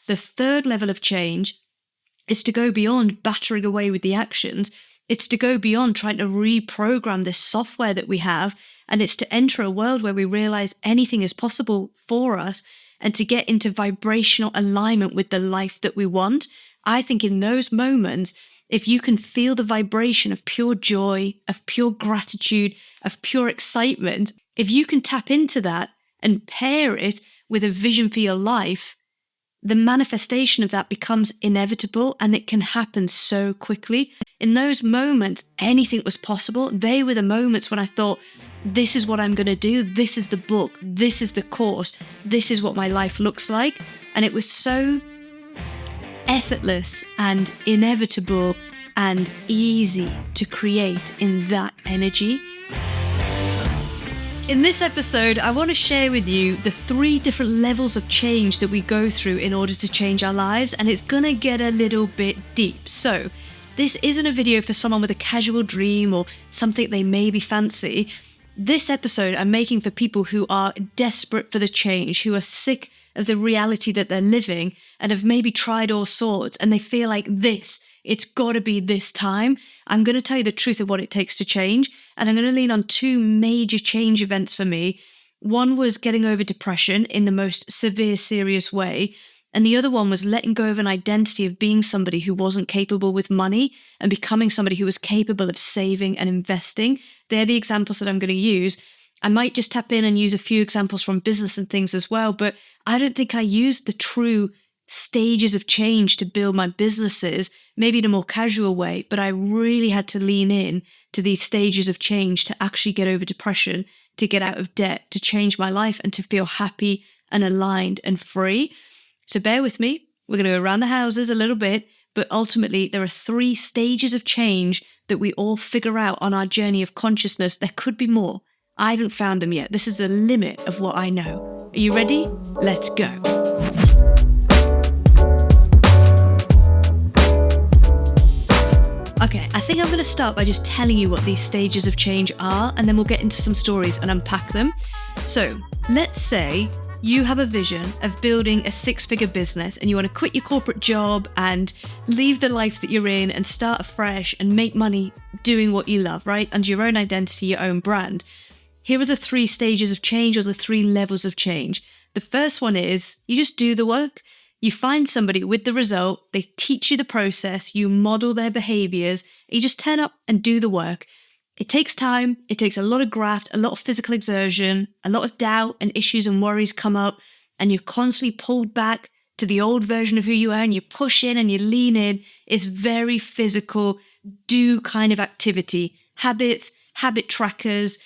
The third level of change is to go beyond battering away with the actions. It's to go beyond trying to reprogram this software that we have. And it's to enter a world where we realize anything is possible for us and to get into vibrational alignment with the life that we want. I think in those moments, if you can feel the vibration of pure joy, of pure gratitude, of pure excitement, if you can tap into that and pair it with a vision for your life, the manifestation of that becomes inevitable and it can happen so quickly. In those moments, anything was possible. They were the moments when I thought, this is what I'm going to do. This is the book. This is the course. This is what my life looks like. And it was so effortless and inevitable and easy to create in that energy. In this episode, I want to share with you the 3 different levels of change that we go through in order to change our lives, and it's going to get a little bit deep. So, this isn't a video for someone with a casual dream or something they maybe fancy. This episode I'm making for people who are desperate for the change, who are sick of the reality that they're living and have maybe tried all sorts and they feel like it's got to be this time. I'm going to tell you the truth of what it takes to change, and I'm going to lean on 2 major change events for me. One was getting over depression in the most severe, serious way, and the other one was letting go of an identity of being somebody who wasn't capable with money and becoming somebody who was capable of saving and investing. They're the examples that I'm going to use. I might just tap in and use a few examples from business and things as well, but I don't think I used the true stages of change to build my businesses, maybe in a more casual way, but I really had to lean in to these stages of change to actually get over depression, to get out of debt, to change my life and to feel happy and aligned and free. So bear with me. We're going to go around the houses a little bit, but ultimately there are 3 stages of change that we all figure out on our journey of consciousness. There could be more. I haven't found them yet. This is the limit of what I know. Are you ready? Let's go. Okay, I think I'm going to start by just telling you what these stages of change are, and then we'll get into some stories and unpack them. So, let's say you have a vision of building a 6-figure business and you want to quit your corporate job and leave the life that you're in and start afresh and make money doing what you love, right? Under your own identity, your own brand. Here are the 3 stages of change, or the 3 levels of change. The first one is you just do the work. You find somebody with the result, they teach you the process, you model their behaviors, you just turn up and do the work. It takes time, it takes a lot of graft, a lot of physical exertion, a lot of doubt and issues and worries come up, and you're constantly pulled back to the old version of who you are, and you push in and you lean in. It's very physical, do kind of activity. Habits, habit trackers,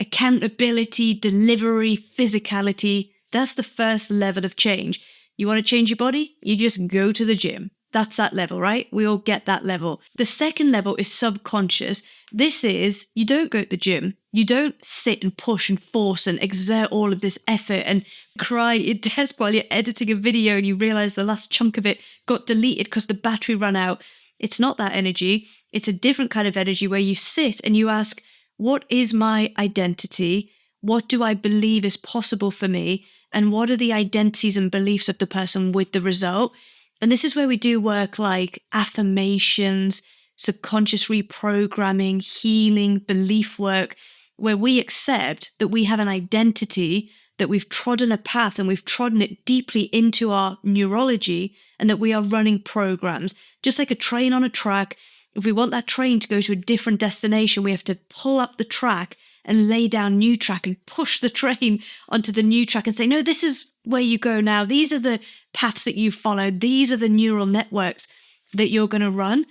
accountability, delivery, physicality. That's the first level of change. You want to change your body? You just go to the gym. That's that level, right? We all get that level. The second level is subconscious. This is, you don't go to the gym. You don't sit and push and force and exert all of this effort and cry at your desk while you're editing a video and you realize the last chunk of it got deleted because the battery ran out. It's not that energy. It's a different kind of energy where you sit and you ask, what is my identity? What do I believe is possible for me? And what are the identities and beliefs of the person with the result? And this is where we do work like affirmations, subconscious reprogramming, healing, belief work, where we accept that we have an identity, that we've trodden a path and we've trodden it deeply into our neurology, and that we are running programs. Just like a train on a track, if we want that train to go to a different destination, we have to pull up the track and lay down new track and push the train onto the new track and say, no, this is where you go now. These are the paths that you followed. These are the neural networks that you're going to run.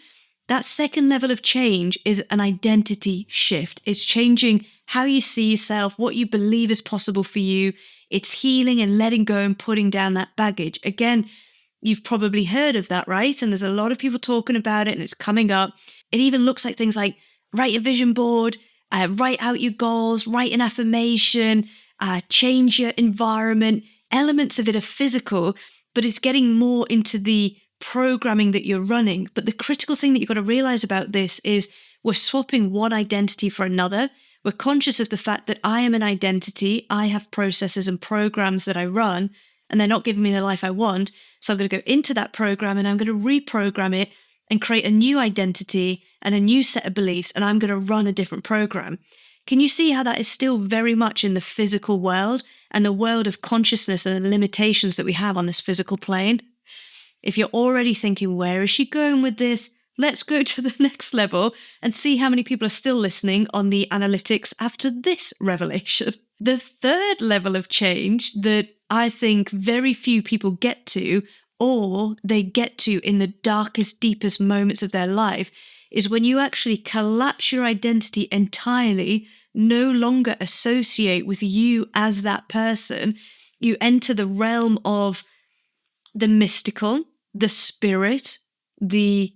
That second level of change is an identity shift. It's changing how you see yourself, what you believe is possible for you. It's healing and letting go and putting down that baggage. Again, you've probably heard of that, right? And there's a lot of people talking about it and it's coming up. It even looks like things like write a vision board, write out your goals, write an affirmation, change your environment. Elements of it are physical, but it's getting more into the programming that you're running. But the critical thing that you've got to realize about this is we're swapping one identity for another. We're conscious of the fact that I am an identity. I have processes and programs that I run. and they're not giving me the life I want. So I'm going to go into that program and I'm going to reprogram it and create a new identity and a new set of beliefs, and I'm going to run a different program. Can you see how that is still very much in the physical world and the world of consciousness and the limitations that we have on this physical plane? If you're already thinking, where is she going with this? Let's go to the next level and see how many people are still listening on the analytics after this revelation. The third level of change that I think very few people get to, or they get to in the darkest, deepest moments of their life, is when you actually collapse your identity entirely, no longer associate with you as that person. You enter the realm of the mystical, the spirit, the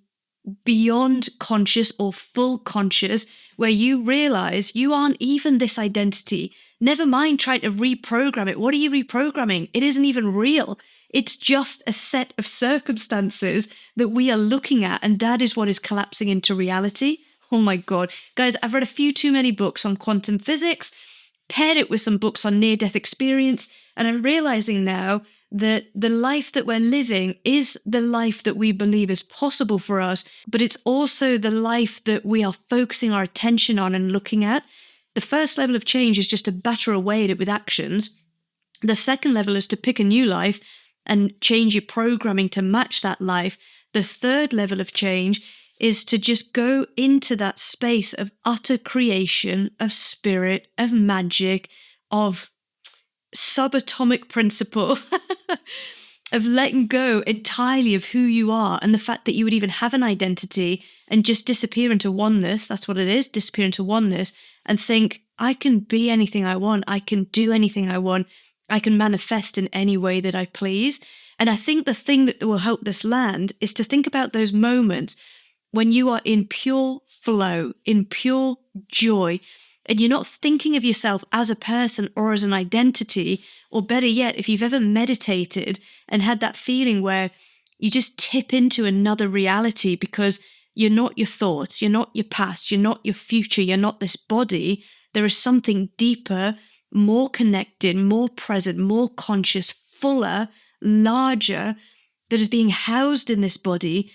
beyond conscious or full conscious, where you realize you aren't even this identity. Never mind trying to reprogram it. What are you reprogramming? It isn't even real. It's just a set of circumstances that we are looking at, and that is what is collapsing into reality. Oh my God. Guys, I've read a few too many books on quantum physics, paired it with some books on near-death experience, and I'm realizing now that the life that we're living is the life that we believe is possible for us, but it's also the life that we are focusing our attention on and looking at. The first level of change is just to batter away at it with actions. The second level is to pick a new life and change your programming to match that life. The third level of change is to just go into that space of utter creation, of spirit, of magic, of subatomic principle, of letting go entirely of who you are and the fact that you would even have an identity, and just disappear into oneness. That's what it is, disappear into oneness, and think, I can be anything I want. I can do anything I want. I can manifest in any way that I please. And I think the thing that will help this land is to think about those moments when you are in pure flow, in pure joy, and you're not thinking of yourself as a person or as an identity, or better yet, if you've ever meditated and had that feeling where you just tip into another reality because you're not your thoughts, you're not your past, you're not your future, you're not this body. There is something deeper, more connected, more present, more conscious, fuller, larger, that is being housed in this body.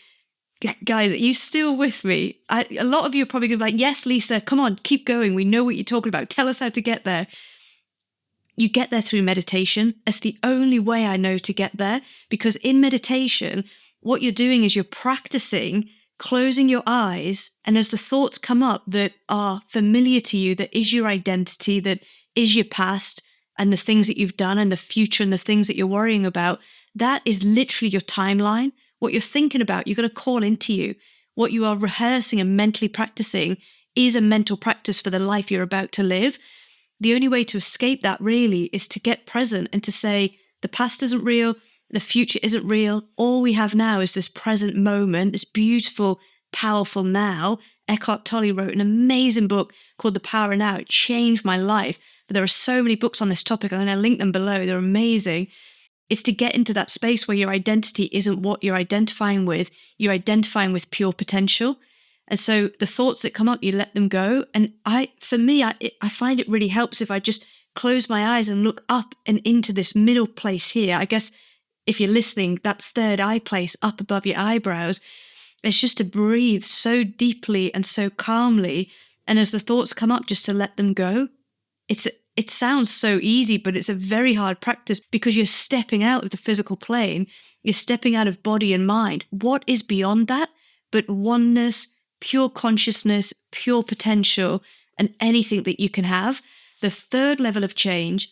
Guys, are you still with me? A lot of you are probably going to be like, yes, Lisa, come on, keep going. We know what you're talking about. Tell us how to get there. You get there through meditation. That's the only way I know to get there, because in meditation, what you're doing is you're practicing closing your eyes, and as the thoughts come up that are familiar to you, that is your identity, that is your past and the things that you've done and the future and the things that you're worrying about, that is literally your timeline. What you're thinking about, you're going to call into you. What you are rehearsing and mentally practicing is a mental practice for the life you're about to live. The only way to escape that really is to get present and to say, the past isn't real, the future isn't real. All we have now is this present moment, this beautiful, powerful now. Eckhart Tolle wrote an amazing book called The Power of Now. It changed my life. But there are so many books on this topic. I'm going to link them below. They're amazing. It's to get into that space where your identity isn't what you're identifying with. You're identifying with pure potential. And so the thoughts that come up, you let them go. And I find it really helps if I just close my eyes and look up and into this middle place here. I guess if you're listening, that third eye place up above your eyebrows, it's just to breathe so deeply and so calmly. And as the thoughts come up, just to let them go. It sounds so easy, but it's a very hard practice, because you're stepping out of the physical plane. You're stepping out of body and mind. What is beyond that but oneness, pure consciousness, pure potential, and anything that you can have? The third level of change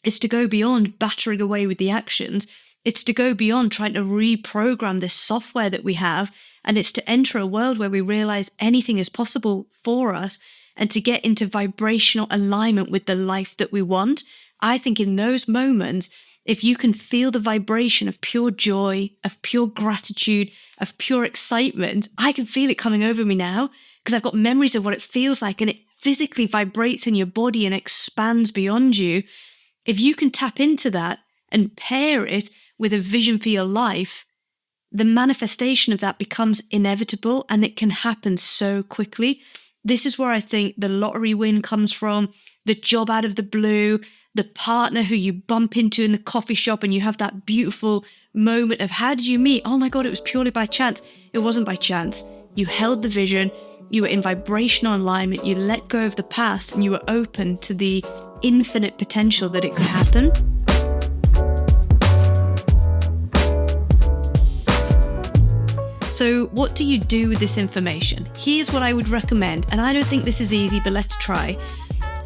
is to go beyond battering away with the actions. It's to go beyond trying to reprogram this software that we have, and it's to enter a world where we realize anything is possible for us, and to get into vibrational alignment with the life that we want. I think in those moments, if you can feel the vibration of pure joy, of pure gratitude, of pure excitement, I can feel it coming over me now, because I've got memories of what it feels like, and it physically vibrates in your body and expands beyond you. If you can tap into that and pair it with a vision for your life, the manifestation of that becomes inevitable, and it can happen so quickly. This is where I think the lottery win comes from, the job out of the blue, the partner who you bump into in the coffee shop and you have that beautiful moment of how did you meet? Oh my God, it was purely by chance. It wasn't by chance. You held the vision, you were in vibrational alignment, you let go of the past, and you were open to the infinite potential that it could happen. So what do you do with this information? Here's what I would recommend, and I don't think this is easy, but let's try.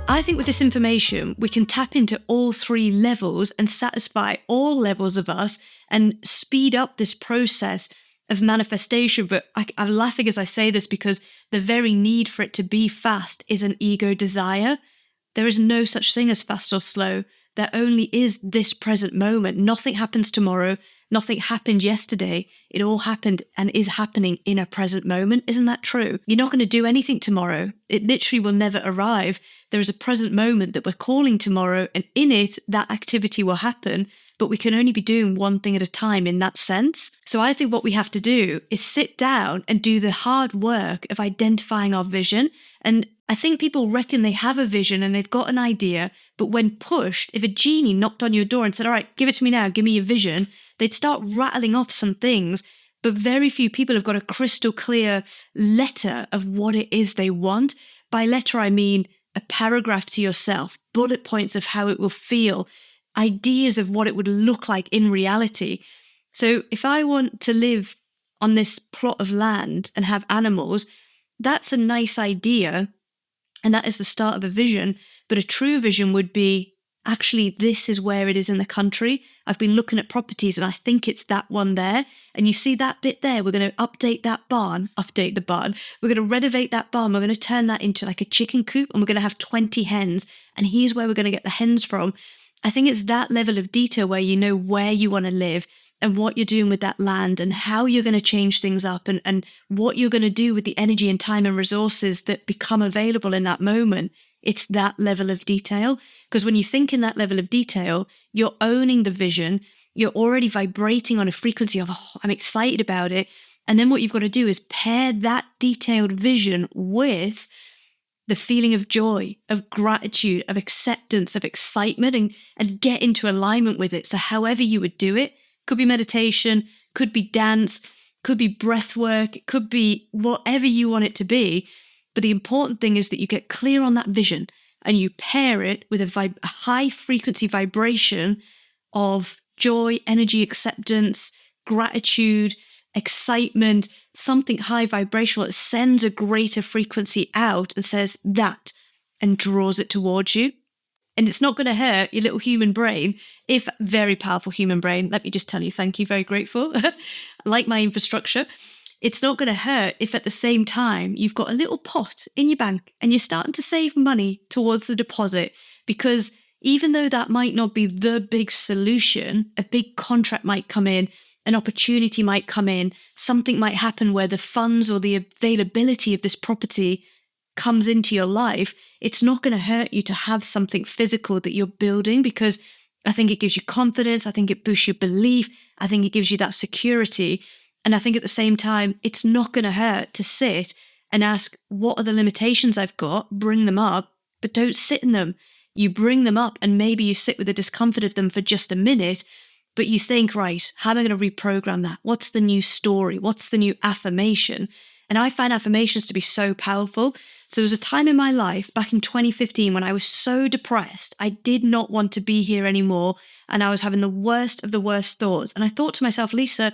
I think with this information, we can tap into all three levels and satisfy all levels of us and speed up this process of manifestation. But I'm laughing as I say this because the very need for it to be fast is an ego desire. There is no such thing as fast or slow. There only is this present moment. Nothing happens tomorrow. Nothing happened yesterday. It all happened and is happening in a present moment. Isn't that true? You're not going to do anything tomorrow. It literally will never arrive. There is a present moment that we're calling tomorrow, and in it, that activity will happen, but we can only be doing one thing at a time in that sense. So I think what we have to do is sit down and do the hard work of identifying our vision. And I think people reckon they have a vision and they've got an idea, but when pushed, if a genie knocked on your door and said, all right, give it to me now, give me your vision, they'd start rattling off some things, but very few people have got a crystal clear letter of what it is they want. By letter, I mean a paragraph to yourself, bullet points of how it will feel, ideas of what it would look like in reality. So if I want to live on this plot of land and have animals, that's a nice idea, and that is the start of a vision. But a true vision would be, actually, this is where it is in the country. I've been looking at properties and I think it's that one there. And you see that bit there, we're going to update the barn. We're going to renovate that barn. We're going to turn that into like a chicken coop, and we're going to have 20 hens. And here's where we're going to get the hens from. I think it's that level of detail where you know where you want to live and what you're doing with that land and how you're going to change things up and what you're going to do with the energy and time and resources that become available in that moment. It's that level of detail. Because when you think in that level of detail, you're owning the vision. You're already vibrating on a frequency of, oh, I'm excited about it. And then what you've got to do is pair that detailed vision with the feeling of joy, of gratitude, of acceptance, of excitement, and get into alignment with it. So however you would do it, could be meditation, could be dance, could be breath work, it could be whatever you want it to be. But the important thing is that you get clear on that vision and you pair it with a high frequency vibration of joy, energy, acceptance, gratitude, excitement, something high vibrational that sends a greater frequency out and says that and draws it towards you. And it's not going to hurt your little human brain, if very powerful human brain. Let me just tell you, thank you, very grateful. I like my infrastructure. It's not going to hurt if at the same time you've got a little pot in your bank and you're starting to save money towards the deposit, because even though that might not be the big solution, a big contract might come in, an opportunity might come in, something might happen where the funds or the availability of this property comes into your life, it's not going to hurt you to have something physical that you're building, because I think it gives you confidence. I think it boosts your belief. I think it gives you that security. And I think at the same time, it's not going to hurt to sit and ask, what are the limitations I've got? Bring them up, but don't sit in them. You bring them up and maybe you sit with the discomfort of them for just a minute, but you think, right, how am I going to reprogram that? What's the new story? What's the new affirmation? And I find affirmations to be so powerful. So there was a time in my life back in 2015 when I was so depressed. I did not want to be here anymore. And I was having the worst of the worst thoughts. And I thought to myself, Lisa,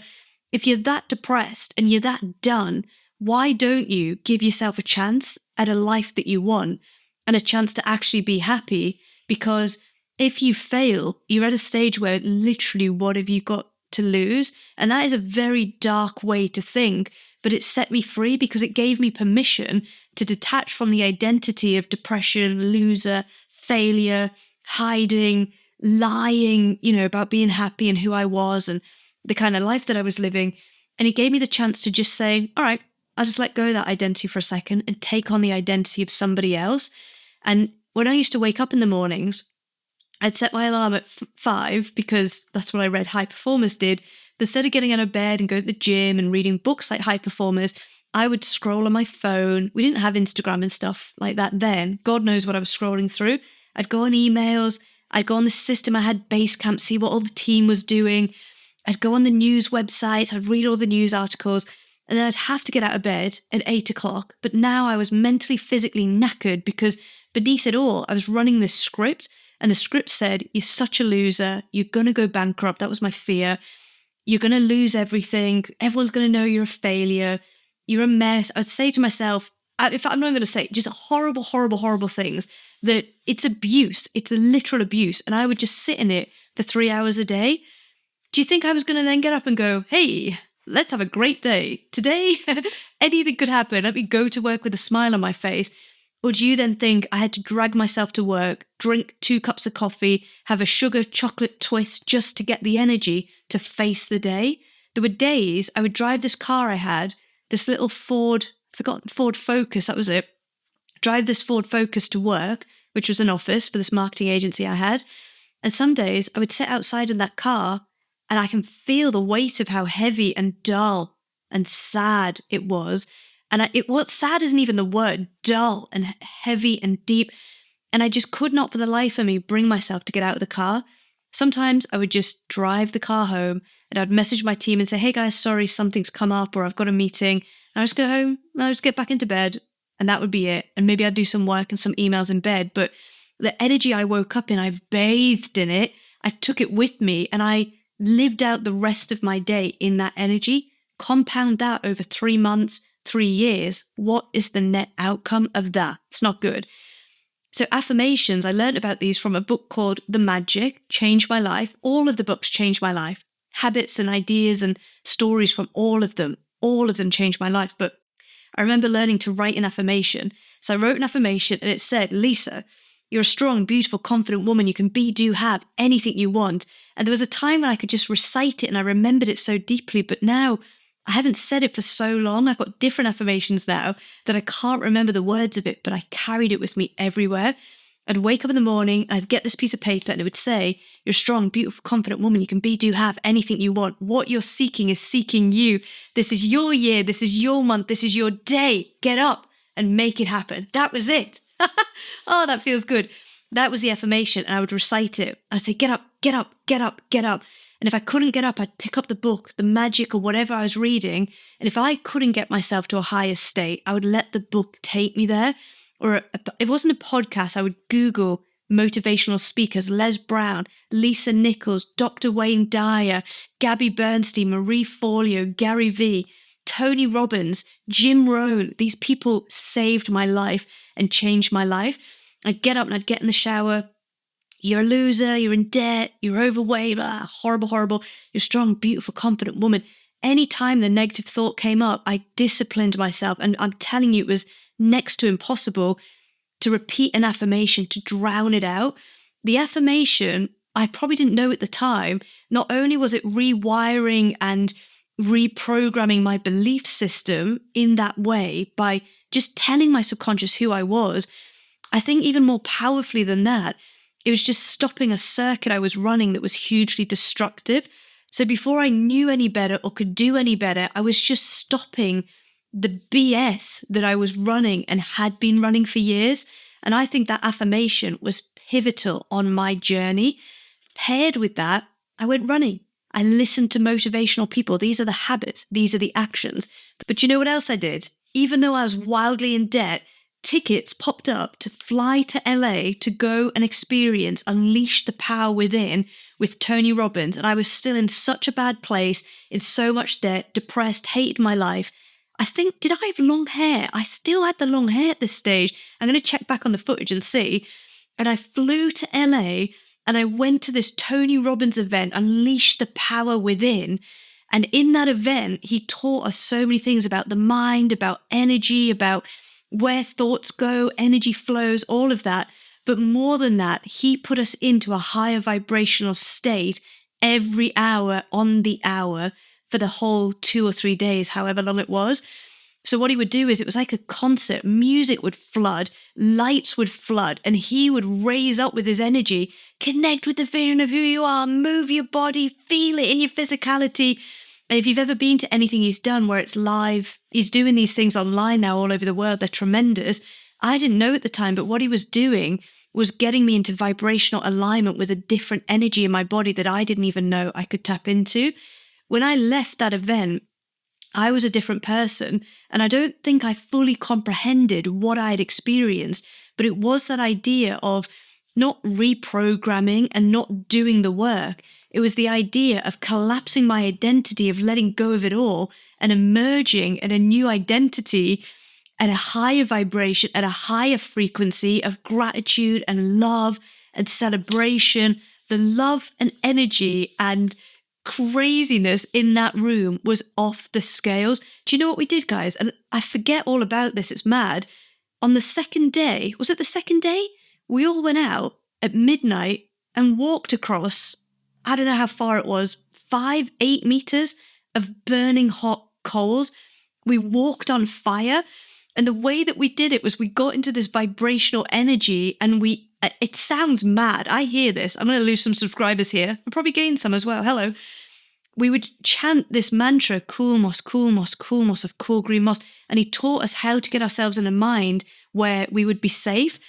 if you're that depressed and you're that done, why don't you give yourself a chance at a life that you want and a chance to actually be happy? Because if you fail, you're at a stage where literally what have you got to lose? And that is a very dark way to think, but it set me free because it gave me permission to detach from the identity of depression, loser, failure, hiding, lying, about being happy and who I was and the kind of life that I was living. And it gave me the chance to just say, all right, I'll just let go of that identity for a second and take on the identity of somebody else. And when I used to wake up in the mornings, I'd set my alarm at 5 because that's what I read high performers did. But instead of getting out of bed and going to the gym and reading books like high performers, I would scroll on my phone. We didn't have Instagram and stuff like that then. God knows what I was scrolling through. I'd go on emails. I'd go on the system, I had Basecamp, see what all the team was doing. I'd go on the news websites, I'd read all the news articles, and then I'd have to get out of bed at 8 o'clock. But now I was mentally, physically knackered because beneath it all, I was running this script, and the script said, you're such a loser, you're going to go bankrupt. That was my fear. You're going to lose everything. Everyone's going to know you're a failure. You're a mess. I'd say to myself, in fact, I'm not going to say just horrible, horrible, horrible things, that it's abuse. It's a literal abuse. And I would just sit in it for 3 hours a day. Do you think I was going to then get up and go, hey, let's have a great day. Today, anything could happen. Let me go to work with a smile on my face. Or do you then think I had to drag myself to work, drink 2 cups of coffee, have a sugar chocolate twist just to get the energy to face the day? There were days I would drive this car I had, this little Ford Focus, that was it. Drive this Ford Focus to work, which was an office for this marketing agency I had. And some days I would sit outside in that car and I can feel the weight of how heavy and dull and sad it was. And what sad isn't even the word, dull and heavy and deep. And I just could not for the life of me bring myself to get out of the car. Sometimes I would just drive the car home and I'd message my team and say, hey guys, sorry, something's come up or I've got a meeting. And I just go home and I just get back into bed and that would be it. And maybe I'd do some work and some emails in bed. But the energy I woke up in, I bathed in it. I took it with me and I lived out the rest of my day in that energy. Compound that over 3 months, 3 years, what is the net outcome of that? It's not good. So affirmations, I learned about these from a book called The Magic, Changed My Life. All of the books changed my life. Habits and ideas and stories from all of them changed my life. But I remember learning to write an affirmation. So I wrote an affirmation and it said, Lisa, you're a strong, beautiful, confident woman. You can be, do, have anything you want. And there was a time when I could just recite it and I remembered it so deeply. But now I haven't said it for so long. I've got different affirmations now that I can't remember the words of it, but I carried it with me everywhere. I'd wake up in the morning, I'd get this piece of paper and it would say, you're a strong, beautiful, confident woman. You can be, do, have anything you want. What you're seeking is seeking you. This is your year. This is your month. This is your day. Get up and make it happen. That was it. Oh, that feels good. That was the affirmation. And I would recite it. I'd say, get up, get up, get up, get up. And if I couldn't get up, I'd pick up the book, The Magic or whatever I was reading. And if I couldn't get myself to a higher state, I would let the book take me there. Or if it wasn't a podcast, I would Google motivational speakers, Les Brown, Lisa Nichols, Dr. Wayne Dyer, Gabby Bernstein, Marie Forleo, Gary Vee, Tony Robbins, Jim Rohn. These people saved my life and changed my life. I'd get up and I'd get in the shower. You're a loser, you're in debt, you're overweight, blah, horrible, horrible. You're a strong, beautiful, confident woman. Anytime the negative thought came up, I disciplined myself. And I'm telling you, it was next to impossible to repeat an affirmation, to drown it out. The affirmation, I probably didn't know at the time, not only was it rewiring and reprogramming my belief system in that way by just telling my subconscious who I was, I think even more powerfully than that, it was just stopping a circuit I was running that was hugely destructive. So before I knew any better or could do any better, I was just stopping the BS that I was running and had been running for years. And I think that affirmation was pivotal on my journey. Paired with that, I went running. I listened to motivational people. These are the habits. These are the actions. But you know what else I did? Even though I was wildly in debt, tickets popped up to fly to LA to go and experience Unleash the Power Within with Tony Robbins. And I was still in such a bad place, in so much debt, depressed, hated my life. I think, did I have long hair? I still had the long hair at this stage. I'm going to check back on the footage and see. And I flew to LA and I went to this Tony Robbins event, Unleash the Power Within. And in that event, he taught us so many things about the mind, about energy, about where thoughts go, energy flows, all of that. But more than that, he put us into a higher vibrational state every hour on the hour for the whole 2 or 3 days, however long it was. So what he would do is it was like a concert. Music would flood, lights would flood, and he would raise up with his energy, connect with the vision of who you are, move your body, feel it in your physicality. And if you've ever been to anything he's done where it's live, he's doing these things online now all over the world. They're tremendous. I didn't know at the time, but what he was doing was getting me into vibrational alignment with a different energy in my body that I didn't even know I could tap into. When I left that event, I was a different person, and I don't think I fully comprehended what I had experienced, but it was that idea of not reprogramming and not doing the work. It was the idea of collapsing my identity, of letting go of it all and emerging in a new identity at a higher vibration, at a higher frequency of gratitude and love and celebration. The love and energy and craziness in that room was off the scales. Do you know what we did, guys? And I forget all about this. It's mad. On the second day, was it the second day? We all went out at midnight and walked across, I don't know how far it was, 5-8 meters of burning hot coals. We walked on fire. And the way that we did it was we got into this vibrational energy, and it sounds mad. I hear this. I'm going to lose some subscribers here. I'll probably gain some as well. Hello. We would chant this mantra, cool moss, cool moss, cool moss of cool green moss. And he taught us how to get ourselves in a mind where we would be safe.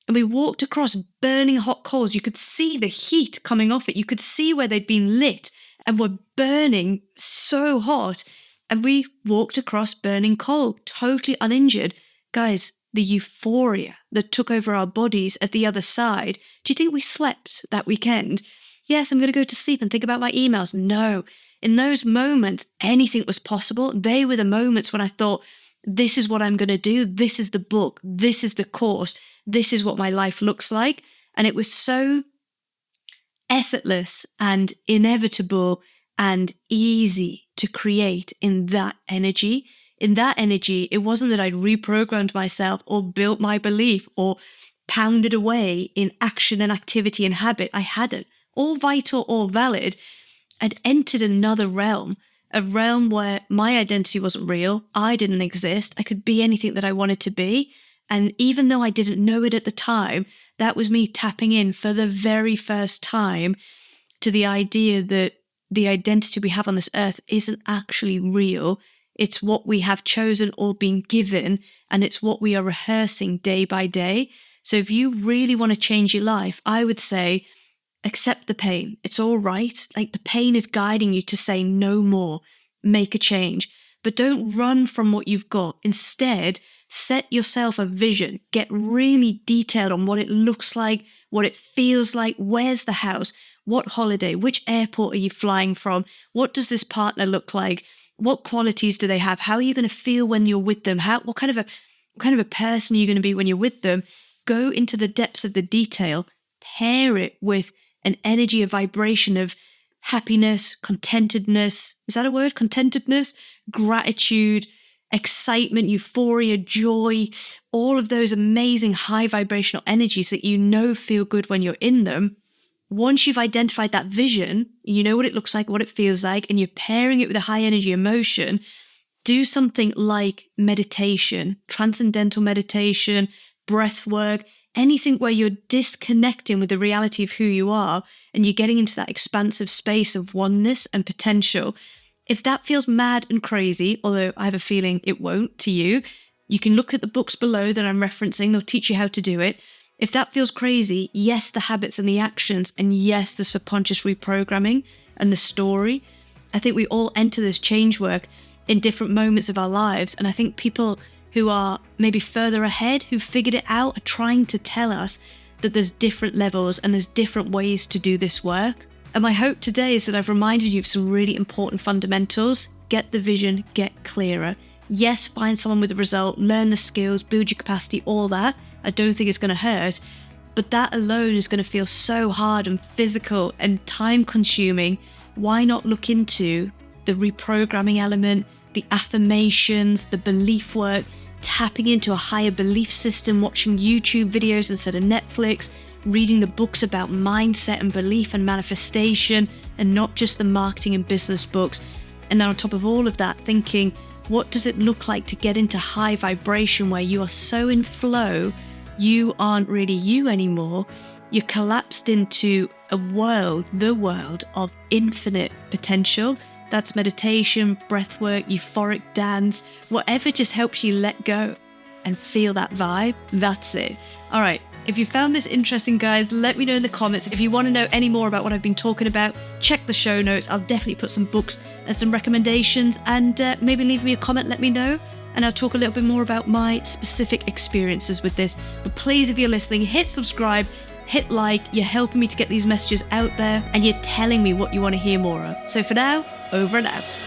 And we walked across burning hot coals. You could see the heat coming off it. You could see where they'd been lit and were burning so hot. And we walked across burning coal, totally uninjured. Guys, the euphoria that took over our bodies at the other side. Do you think we slept that weekend? Yes, I'm going to go to sleep and think about my emails. No. In those moments, anything was possible. They were the moments when I thought, this is what I'm going to do. This is the book. This is the course. This is what my life looks like. And it was so effortless and inevitable and easy to create in that energy. In that energy, it wasn't that I'd reprogrammed myself or built my belief or pounded away in action and activity and habit. I hadn't. All vital, all valid. I'd entered another realm, a realm where my identity wasn't real. I didn't exist. I could be anything that I wanted to be. And even though I didn't know it at the time, that was me tapping in for the very first time to the idea that the identity we have on this earth isn't actually real. It's what we have chosen or been given, and it's what we are rehearsing day by day. So if you really want to change your life, I would say, accept the pain. It's all right. Like, the pain is guiding you to say no more, make a change, but don't run from what you've got. Instead, set yourself a vision, get really detailed on what it looks like, what it feels like, where's the house, what holiday, which airport are you flying from, what does this partner look like, what qualities do they have, how are you going to feel when you're with them, what kind of a person are you going to be when you're with them. Go into the depths of the detail, pair it with an energy, a vibration of happiness, contentedness. Is that a word? Contentedness, gratitude, excitement, euphoria, joy, all of those amazing high vibrational energies that you know feel good when you're in them. Once you've identified that vision, you know what it looks like, what it feels like, and you're pairing it with a high energy emotion, do something like meditation, transcendental meditation, breath work, anything where you're disconnecting with the reality of who you are and you're getting into that expansive space of oneness and potential. If that feels mad and crazy, although I have a feeling it won't to you, you can look at the books below that I'm referencing. They'll teach you how to do it. If that feels crazy, yes, the habits and the actions, and yes, the subconscious reprogramming and the story. I think we all enter this change work in different moments of our lives. And I think people who are maybe further ahead, who figured it out, are trying to tell us that there's different levels and there's different ways to do this work. And my hope today is that I've reminded you of some really important fundamentals. Get the vision, get clearer. Yes, find someone with a result, learn the skills, build your capacity, all that. I don't think it's going to hurt, but that alone is going to feel so hard and physical and time consuming. Why not look into the reprogramming element, the affirmations, the belief work, tapping into a higher belief system, watching YouTube videos instead of Netflix, reading the books about mindset and belief and manifestation, and not just the marketing and business books. And then on top of all of that, thinking, what does it look like to get into high vibration where you are so in flow, you aren't really you anymore. You're collapsed into a world, the world of infinite potential. That's meditation, breathwork, euphoric dance, whatever just helps you let go and feel that vibe. That's it. All right. If you found this interesting, guys, let me know in the comments. If you want to know any more about what I've been talking about, check the show notes. I'll definitely put some books and some recommendations, and maybe leave me a comment, let me know, and I'll talk a little bit more about my specific experiences with this. But please, if you're listening, hit subscribe, hit like. You're helping me to get these messages out there, and you're telling me what you want to hear more of. So for now, over and out.